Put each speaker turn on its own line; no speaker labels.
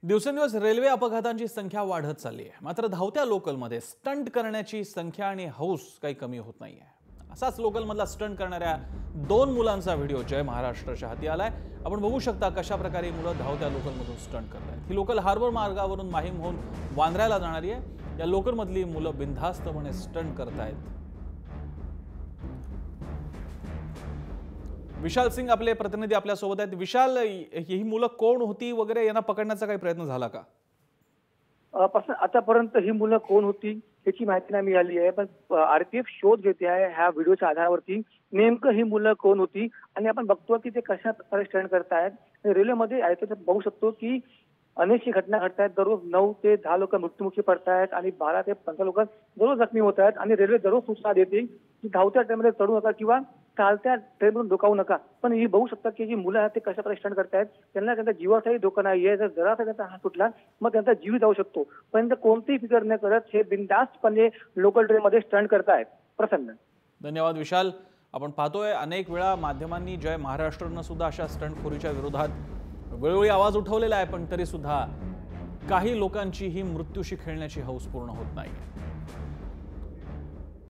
दिवसेंदिवस रेल्वे अपघातांची संख्या वाढत चालली आहे। मात्र धावत्या लोकलमध्ये स्टंट करण्याची संख्या आणि हौस काही कमी होत नाहीये। असाच लोकलमधला स्टंट करणाऱ्या दोन मुलांचा व्हिडिओ जय महाराष्ट्राच्या हाती आलाय। आपण बघू शकता कशा प्रकारे मुलं धावत्या लोकलमधून स्टंट करतात। ही लोकल हार्बर मार्गावरून माहीमहून वांद्र्याला जाणारी आहे। या लोकलमधली मुलं बिनधास्तपणे स्टंट करतायत। विशाल सिंग आपले प्रतिनिधी आपल्या सोबत आहेत। विशाल, ही मुलं कोण होती वगैरे यांना पकडण्याचा काही प्रयत्न झाला का?
आतापर्यंत ही मुलं कोण होती याची माहिती नाही मिळाली आहे, पण आरपीएफ शोध घेते आहे ह्या व्हिडिओच्या आधारावरती नेमकं ही मुलं कोण होती आणि आपण बघतो की ते कशा प्रकारे स्टंट करतायत। रेल्वेमध्ये आहे बघू शकतो की अनेकशी घटना घडतायत। दररोज 9 ते 10 लोक मृत्युमुखी पडतायत आणि 12 ते 15 लोक दररोज जखमी होत आहेत आणि रेल्वे दररोज सूचना देते की धावत्या ट्रेनमध्ये चढू नका किंवा चालत्या ट्रेनमधून डोकावू नका। पण ही बघू शकता की जी मुलं आहेत ते कशा प्रकारे स्टंट करतायत। त्यांना त्यांच्या जीवाचाही धोका नाहीये। जर जरासा त्यांचा हात सुटला मग त्यांचा जीव जाऊ शकतो, पण कोणतीही फिकर न करत हे बिनधास्तपणे लोकल ट्रेनमध्ये स्टंट करतायत। प्रसन्न,
धन्यवाद विशाल। आपण पाहतोय अनेक वेळा माध्यमांनी जय महाराष्ट्रनं सुद्धा अशा स्टंटखोरीच्या विरोधात वेळोवेळी आवाज उठवलेला आहे, पण तरी सुद्धा काही लोकांची ही मृत्यूशी खेळण्याची हौस पूर्ण होत नाही।